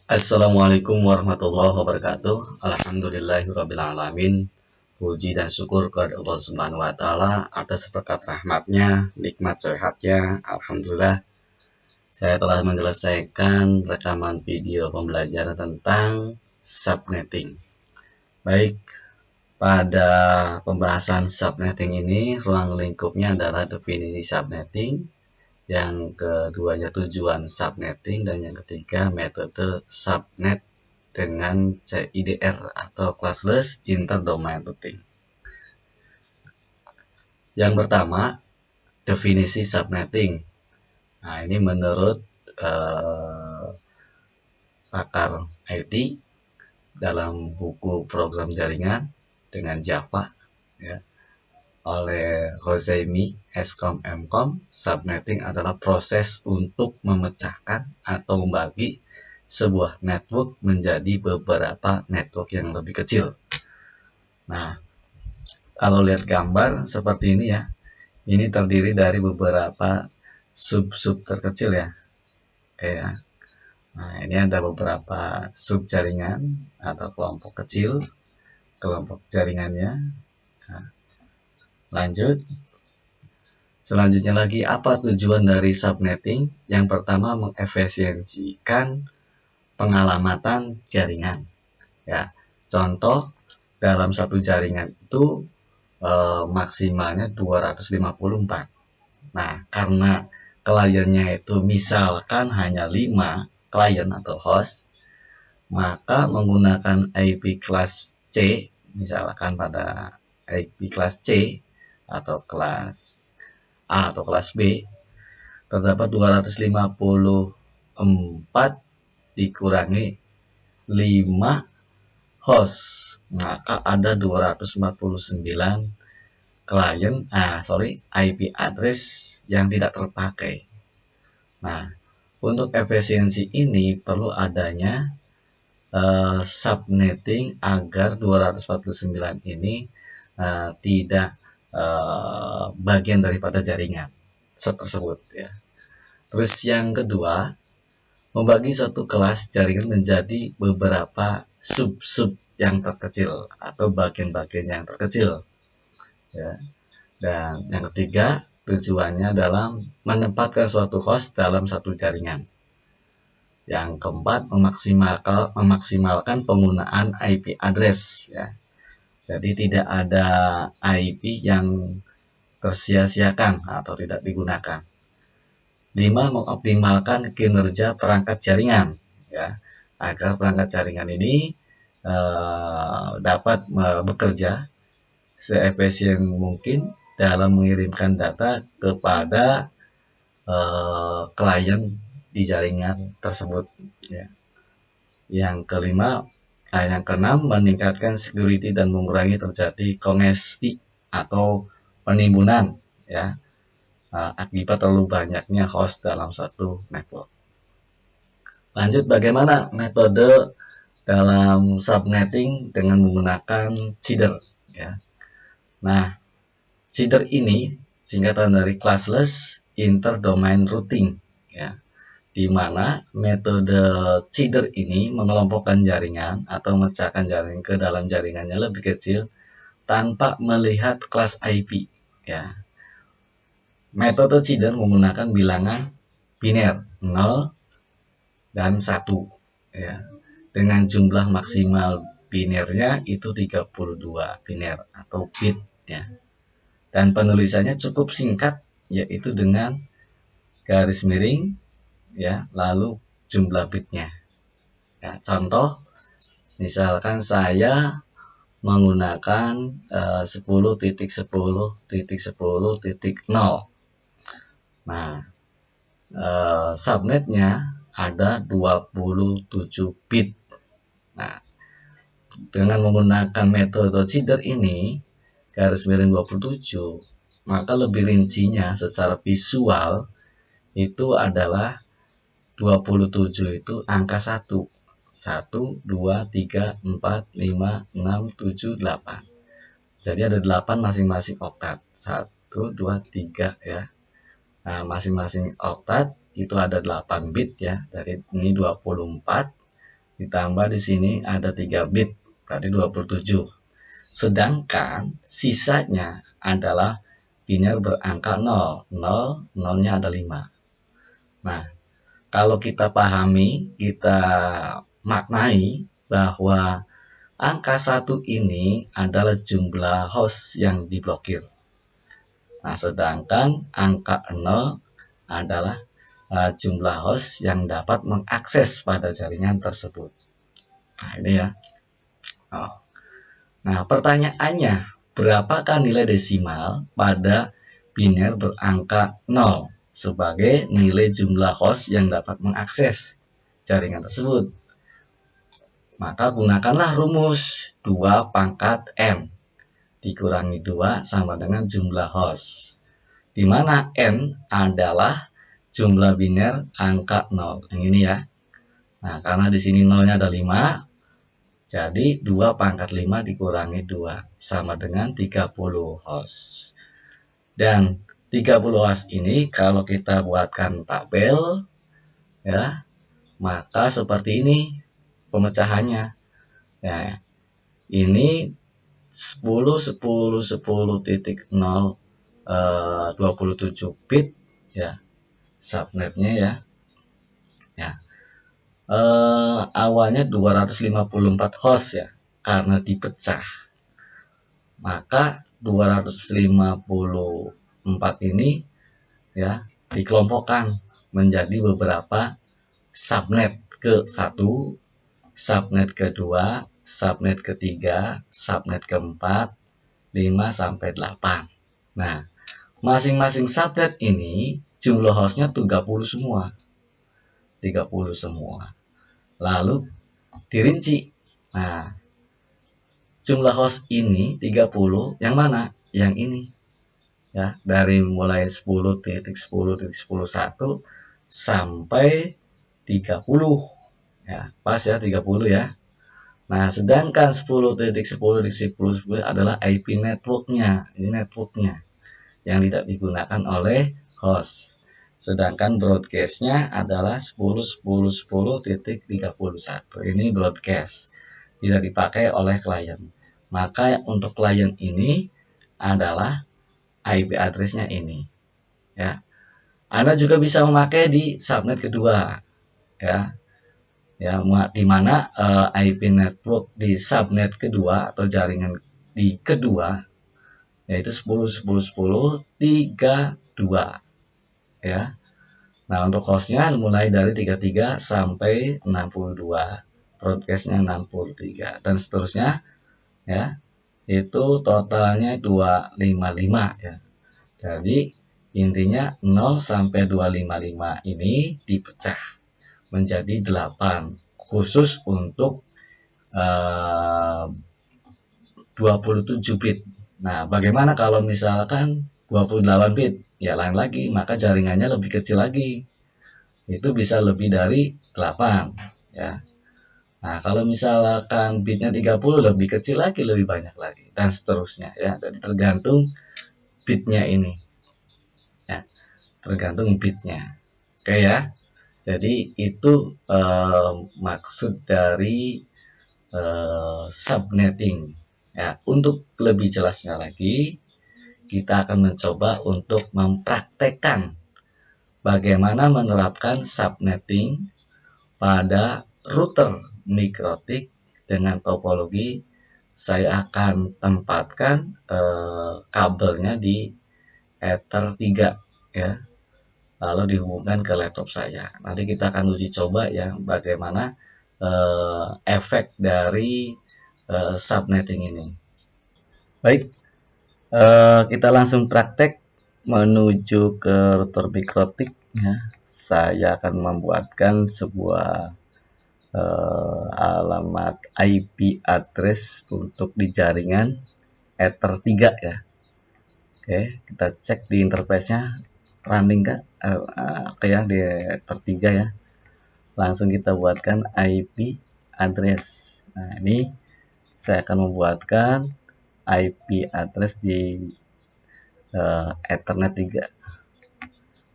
Assalamualaikum warahmatullahi wabarakatuh. Alhamdulillahirrabbilalamin. Puji dan syukur kepada Allah Subhanahu wa Ta'ala atas berkat rahmatnya, nikmat sehatnya. Alhamdulillah, saya telah menyelesaikan rekaman video pembelajaran tentang subnetting. Baik, pada pembahasan subnetting ini, ruang lingkupnya adalah definisi subnetting. Yang keduanya tujuan subnetting, dan yang ketiga metode subnet dengan CIDR atau classless interdomain routing. Yang pertama, definisi subnetting. Nah, ini menurut pakar IT dalam buku program jaringan dengan Java, ya, oleh Hosseini Escom Mcom, subnetting adalah proses untuk memecahkan atau membagi sebuah network menjadi beberapa network yang lebih kecil. Nah, kalau lihat gambar seperti ini ya, ini terdiri dari beberapa sub-sub terkecil ya. Oke ya. Nah, ini ada beberapa sub jaringan atau kelompok kecil, kelompok jaringannya. Nah, lanjut. Selanjutnya lagi, apa tujuan dari subnetting? Yang pertama, mengefisiensikan pengalamatan jaringan. Ya, contoh dalam satu jaringan itu maksimalnya 254. Nah, karena kliennya itu misalkan hanya 5 klien atau host, maka menggunakan IP kelas C, misalkan pada IP kelas C atau kelas A atau kelas B, terdapat 254 dikurangi 5 host, maka ada 249 IP address yang tidak terpakai. Nah, untuk efisiensi ini perlu adanya subnetting agar 249 ini tidak bagian daripada jaringan tersebut ya. Terus yang kedua, membagi satu kelas jaringan menjadi beberapa sub-sub yang terkecil atau bagian-bagian yang terkecil ya. Dan yang ketiga, tujuannya dalam menempatkan suatu host dalam satu jaringan. Yang keempat, memaksimalkan penggunaan IP address ya. Jadi tidak ada IP yang tersia-siakan atau tidak digunakan. 5, mengoptimalkan kinerja perangkat jaringan ya, agar perangkat jaringan ini dapat bekerja seefisien mungkin dalam mengirimkan data kepada klien di jaringan tersebut ya. Yang keenam, meningkatkan security dan mengurangi terjadi kongesti atau penimbunan ya, akibat terlalu banyaknya host dalam satu network. Lanjut, bagaimana metode dalam subnetting dengan menggunakan CIDR ya. Nah, CIDR ini singkatan dari classless interdomain routing ya, di mana metode CIDR ini mengelompokkan jaringan atau memecahkan jaringan ke dalam jaringannya lebih kecil tanpa melihat kelas IP ya. Metode CIDR menggunakan bilangan biner 0 dan 1 ya, dengan jumlah maksimal binernya itu 32 biner atau bit ya. Dan penulisannya cukup singkat, yaitu dengan garis miring ya, lalu jumlah bitnya ya. Contoh, misalkan saya menggunakan 10.10.10.0. Nah, subnetnya ada 27 bit. Nah, dengan menggunakan metode CIDR ini garis miring 27, maka lebih rincinya secara visual itu adalah 27 itu angka 1. 1, 2, 3, 4, 5, 6, 7, 8. Jadi ada 8 masing-masing oktat. 1, 2, 3 ya. Nah, masing-masing oktat itu ada 8 bit ya. Dari ini 24. ditambah di sini ada 3 bit, berarti 27. Sedangkan sisanya adalah biner berangka 0. 0, 0-nya ada 5. Nah, kalau kita pahami, kita maknai bahwa angka 1 ini adalah jumlah host yang diblokir. Nah, sedangkan angka 0 adalah jumlah host yang dapat mengakses pada jaringan tersebut. Nah, ini ya. Oh. Nah, pertanyaannya, berapakah nilai desimal pada biner berangka 0 sebagai nilai jumlah host yang dapat mengakses jaringan tersebut? Maka gunakanlah rumus 2 pangkat N dikurangi 2 sama dengan jumlah host, di mana N adalah jumlah biner angka 0. Yang ini ya. Nah, karena di sini 0-nya ada 5, jadi 2 pangkat 5 dikurangi 2 sama dengan 30 host. Dan 30 host ini kalau kita buatkan tabel ya, maka seperti ini pemecahannya. Ya, ini 10 10 10.0 27 bit ya subnetnya ya. Ya. Awalnya 254 host ya, karena dipecah. Maka 254 ini ya dikelompokkan menjadi beberapa subnet ke 1, subnet kedua, subnet ketiga, subnet keempat, 5 sampai 8. Nah, masing-masing subnet ini jumlah hostnya 30 semua. 30 semua. Lalu dirinci. Nah, jumlah host ini 30 yang mana? Yang ini. Ya, dari mulai 10.10.1 sampai 30. Ya, pas ya 30 ya. Nah, sedangkan 10.10.10 adalah IP networknya. Ini networknya yang tidak digunakan oleh host. Sedangkan broadcast-nya adalah 10.10.10.31. Ini broadcast, tidak dipakai oleh klien. Maka untuk klien ini adalah IP address-nya ini. Ya. Anda juga bisa memakai di subnet kedua. Ya. Ya, di mana IP network di subnet kedua atau jaringan di kedua yaitu 10.10.10.32 ya. Nah, untuk hostnya mulai dari 33 sampai 62, broadcastnya 63 dan seterusnya ya. Itu totalnya 255 ya. Jadi intinya 0 sampai 255 ini dipecah menjadi 8 khusus untuk 27 bit. Nah, bagaimana kalau misalkan 28 bit? Ya lain lagi, maka jaringannya lebih kecil lagi. Itu bisa lebih dari 8 ya. Nah, kalau misalkan bitnya 30 lebih kecil lagi, lebih banyak lagi dan seterusnya ya. Jadi tergantung bitnya ini. Ya, tergantung bitnya. Oke ya. Jadi itu maksud dari subnetting. Ya, untuk lebih jelasnya lagi, kita akan mencoba untuk mempraktekkan bagaimana menerapkan subnetting pada router mikrotik dengan topologi. Saya akan tempatkan kabelnya di Ether 3 ya, lalu dihubungkan ke laptop saya. Nanti kita akan uji coba ya bagaimana efek dari subnetting ini. Baik, kita langsung praktek menuju ke router mikrotik ya. Saya akan membuatkan sebuah alamat IP address untuk di jaringan Ether 3 ya. Oke, kita cek di interface-nya running kah? Oke ya, di Ether 3 ya. Langsung kita buatkan IP address. Nah, ini saya akan membuatkan IP address di Ethernet 3.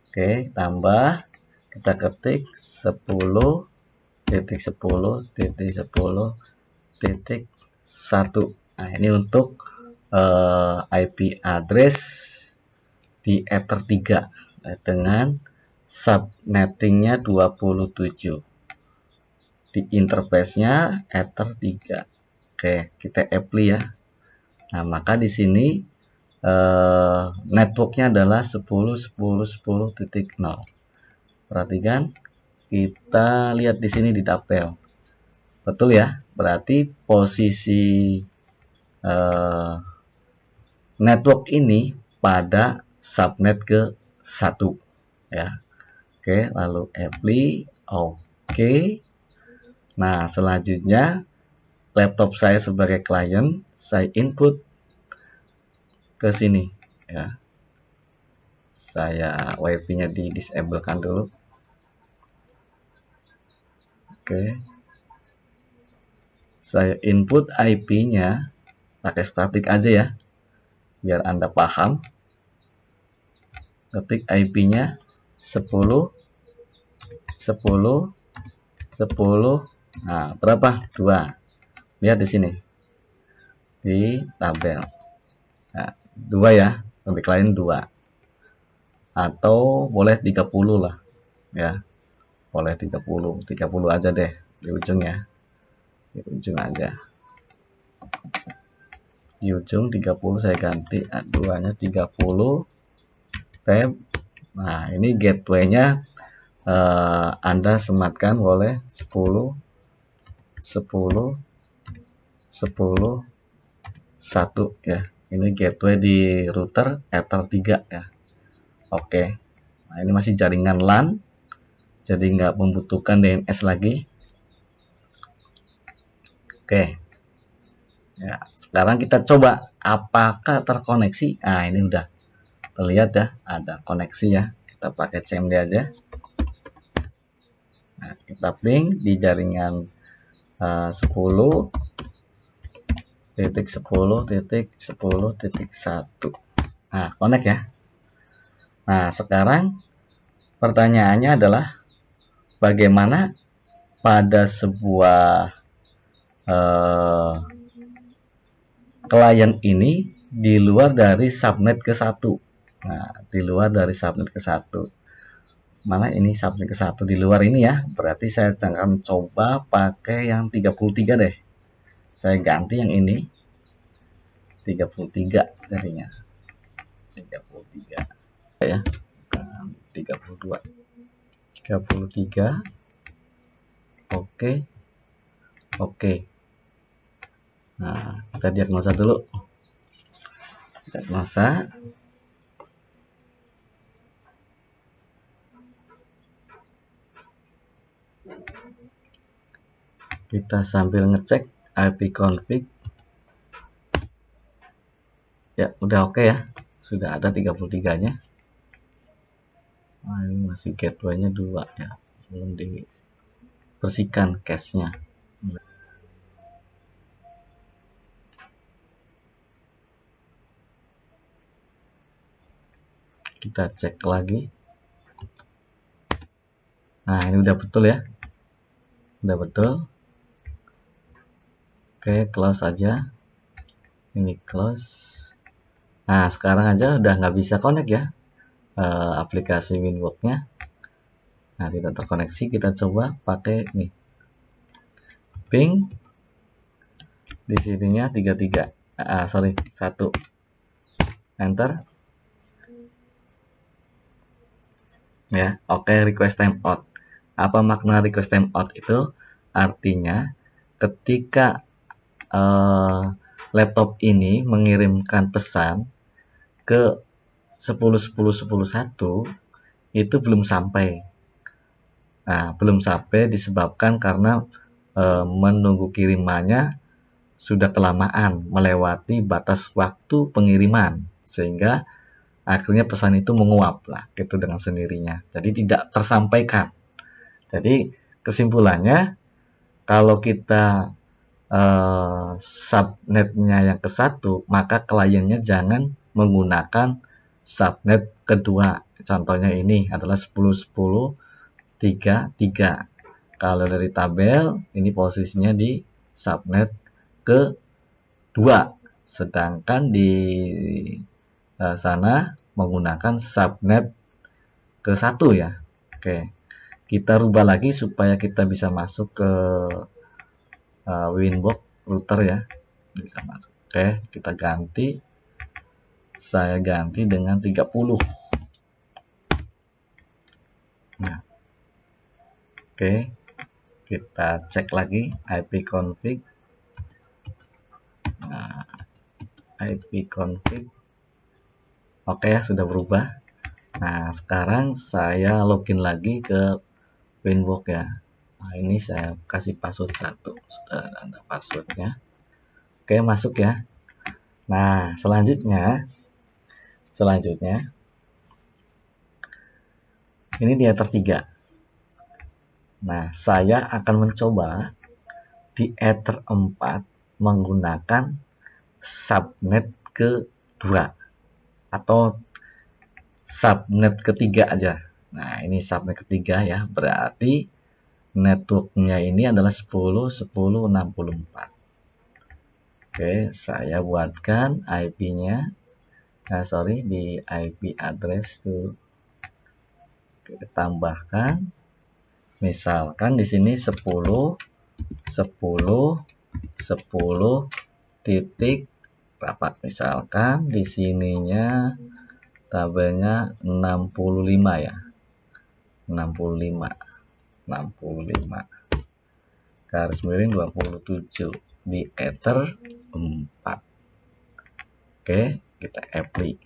Oke, tambah kita ketik 10 10.10.10.1. Nah, ini untuk IP address di Ether 3 dengan subnettingnya 27, di interface-nya Ether 3. Oke, kita apply ya. Nah, maka di sini networknya adalah 10.10.10.0. Perhatikan, kita lihat di sini di tabel, betul ya, berarti posisi network ini pada subnet ke 1 ya. Oke, lalu apply. Oke. Nah, selanjutnya laptop saya sebagai klien, saya input ke sini ya. Saya WiFi-nya di disablekan dulu. Oke. Saya input IP-nya pakai statik aja ya, biar Anda paham. Ketik IP-nya 10 10 10. Nah, berapa? 2. Lihat di sini di tabel. Nah, 2 ya, untuk klien 2. Atau boleh 30 lah ya. Boleh 30 aja deh di ujung ya. Di ujung aja. Di ujung 30 saya ganti, 2-nya 30 tab. Nah, ini gateway-nya Anda sematkan boleh 10 10 10 1 ya. Ini gateway di router Ether 3 ya. Oke. Nah, ini masih jaringan LAN, jadi nggak membutuhkan DNS lagi. Oke. Ya, sekarang kita coba apakah terkoneksi. Nah, ini udah terlihat ya, ada koneksi ya. Kita pakai CMD aja. Nah, kita ping di jaringan 10.10.10.1. Nah, connect ya. Nah, sekarang pertanyaannya adalah bagaimana pada sebuah klien ini di luar dari subnet ke 1. Nah, di luar dari subnet ke 1. Mana ini subnet ke 1 di luar ini ya. Berarti saya akan coba pakai yang 33 deh. Saya ganti yang ini 33 jadinya. 33 ya. 32. 33. Oke. Oke. Nah, kita diagnosa dulu. Diagnosa. Kita sambil ngecek IP config. Ya, udah oke ya. Sudah ada 33-nya. Nah, ini masih gateway-nya 2 ya. Belum dibersihkan cache-nya. Kita cek lagi. Nah, ini udah betul ya. Udah betul. Oke, close aja. Ini close. Nah, sekarang aja udah nggak bisa connect ya. Aplikasi Winworks-nya. Nah, tidak terkoneksi. Kita coba pakai nih. Ping. Di sininya 33. Sorry, 1. Enter. Ya, oke, request timeout. Apa makna request timeout itu? Artinya ketika laptop ini mengirimkan pesan ke 10.10.10.1 itu belum sampai. Nah, belum sampai disebabkan karena menunggu kirimannya sudah kelamaan, melewati batas waktu pengiriman, sehingga akhirnya pesan itu menguap lah, gitu dengan sendirinya. Jadi tidak tersampaikan. Jadi kesimpulannya, kalau kita subnetnya yang ke 1, maka kliennya jangan menggunakan subnet kedua. Contohnya ini adalah 10.10.3.3. Kalau dari tabel ini posisinya di subnet ke 2, sedangkan di sana menggunakan subnet ke 1 ya. Oke, kita rubah lagi supaya kita bisa masuk ke Winbox router ya, bisa masuk. Oke, kita ganti, saya ganti dengan 30. Nah, oke, kita cek lagi ipconfig. Nah, ipconfig oke ya, sudah berubah. Nah, sekarang saya login lagi ke Winbox ya. Nah, ini saya kasih password 1, sudah ada passwordnya. Oke, masuk ya. Nah, selanjutnya ini di Ether 3. Nah, saya akan mencoba di Ether 4 menggunakan subnet ke 2 atau subnet ketiga aja. Nah, ini subnet ketiga ya, berarti networknya ini adalah 10.10.64. Oke, saya buatkan IP-nya. Nah, sorry, di IP address tuh kita tambahkan. Misalkan di sini 10 titik berapa? Misalkan di sininya tabelnya 65 ya. 65 garis miring 27 di Ether 4. Oke, kita apply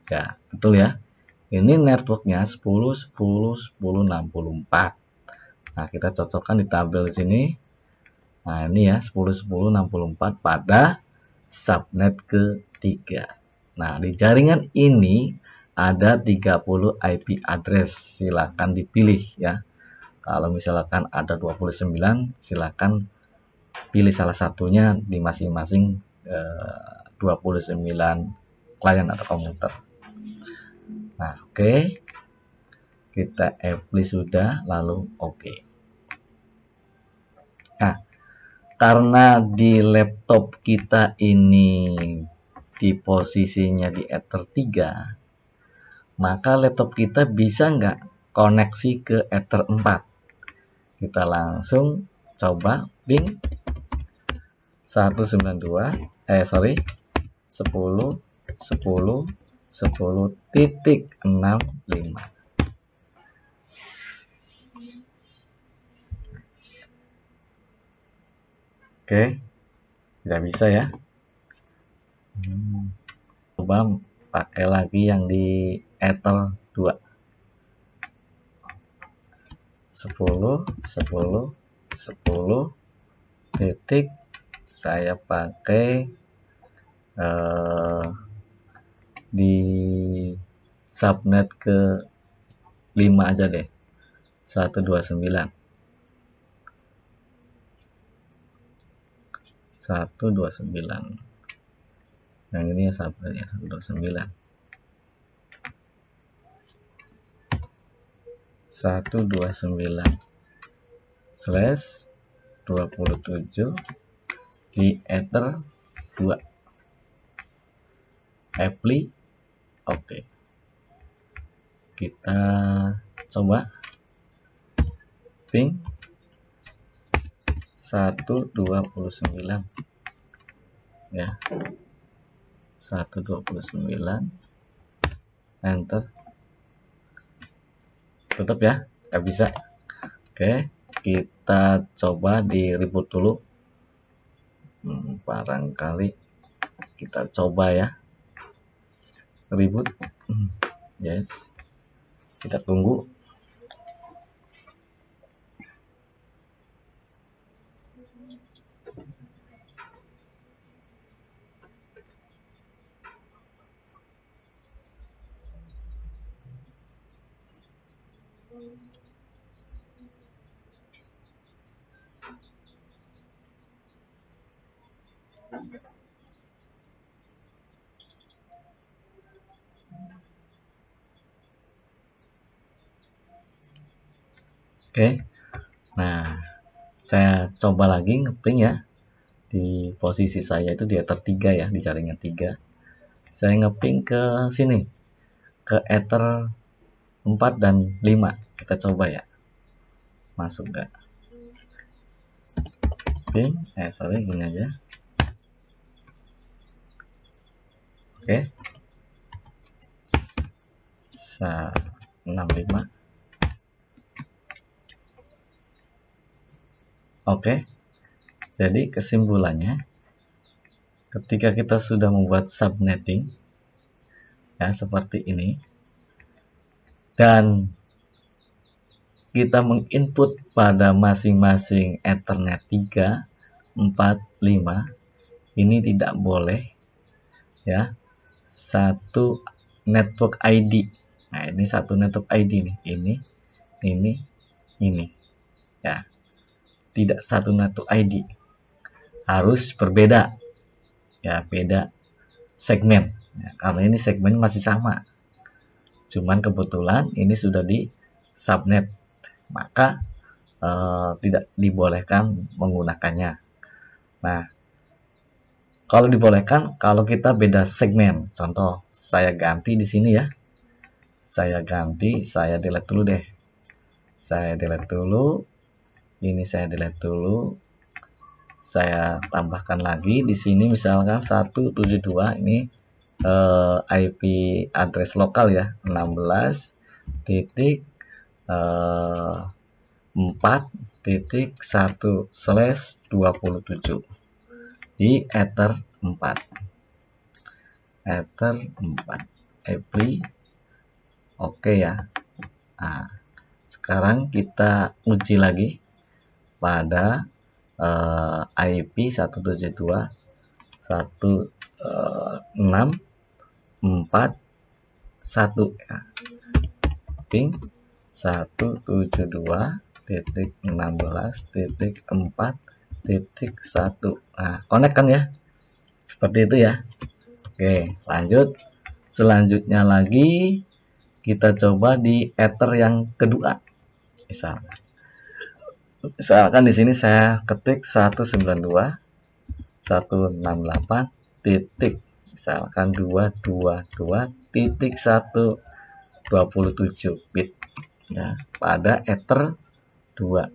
ya, betul ya, ini networknya 10.10.10.64. Nah, kita cocokkan di tabel sini. Nah, ini ya 10.10.64 pada subnet ketiga. Nah, di jaringan ini ada 30 IP address, silakan dipilih ya. Kalau misalkan ada 29, silakan pilih salah satunya di masing-masing 29 klien atau komputer. Nah, oke. Kita apply sudah, lalu oke. Nah, karena di laptop kita ini di posisinya di Ether 3, maka laptop kita bisa nggak koneksi ke Ether 4? Kita langsung coba ping 10.10.10.65. Oke, tidak bisa ya. Coba pakai lagi yang di Ether 2. 10 titik, saya pakai di subnet ke 5 aja deh, 129 yang ini ya subnetnya 129 /27 di Ether 2. Apply oke. Kita coba ping 129 ya, 129 enter, tutup ya, nggak bisa. Oke, kita coba di reboot dulu. Barangkali kita coba ya, reboot. Yes, kita tunggu. Oke, nah Saya coba lagi ngeping ya. Di posisi saya itu di ether 3 ya, di jaringan 3. Saya ngeping ke sini, ke ether 4 dan 5. Kita coba ya, masuk nggak? Ping, sorry, gini aja. Oke, 65. Oke, jadi kesimpulannya, ketika kita sudah membuat subnetting ya seperti ini, dan kita menginput pada masing-masing Ethernet 3, 4, 5, ini tidak boleh ya satu network ID. Nah, ini satu network ID nih, ini ya, tidak satu network ID, harus berbeda ya, beda segmen ya, karena ini segmen masih sama, cuman kebetulan ini sudah di subnet, maka tidak dibolehkan menggunakannya. Nah, kalau dibolehkan kalau kita beda segmen. Contoh, saya ganti di sini ya. Saya ganti, saya delete dulu deh. Saya delete dulu. Ini saya delete dulu. Saya tambahkan lagi di sini misalkan 172 ini IP address lokal ya, 16.4.1/27 di ether 4. Ether 4 apply. Oke ya. Nah, sekarang kita uji lagi pada IP 172.168.4.1 ya. Ping 172.16.4.1. Nah, connect kan ya, seperti itu ya. Oke, lanjut. Selanjutnya lagi kita coba di ether yang kedua. Misalkan di sini saya ketik 192.168 titik, misalkan 222.127 bit ya, pada ether 2.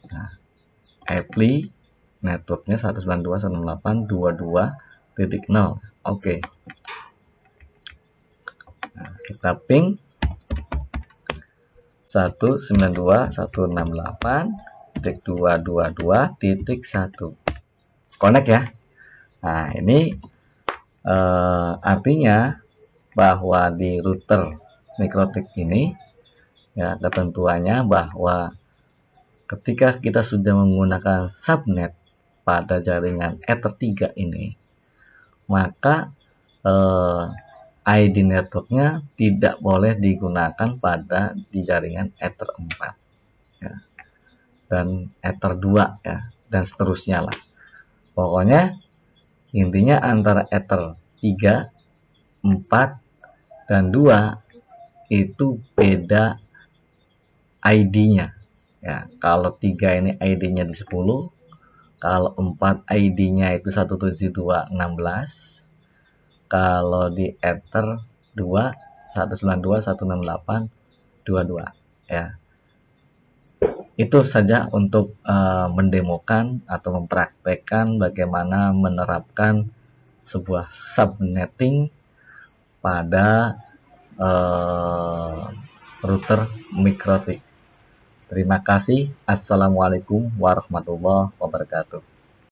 Nah, apply networknya 192.168.22.0. Oke. Nah, kita ping 192.168.222.1 connect ya. Nah, ini artinya bahwa di router Mikrotik ini ya, ketentuannya bahwa ketika kita sudah menggunakan subnet pada jaringan ether 3 ini, maka ID networknya tidak boleh digunakan pada di jaringan ether 4 ya, dan ether 2 ya, dan seterusnya lah. Pokoknya intinya antara ether 3, 4, dan 2 itu beda ID-nya ya. Kalau 3 ini ID-nya di 10, kalau 4 ID-nya itu 172.16, kalau di ether 2 192.168.22 ya. Itu saja untuk mendemokan atau mempraktekkan bagaimana menerapkan sebuah subnetting pada router Mikrotik. Terima kasih. Assalamualaikum warahmatullahi wabarakatuh.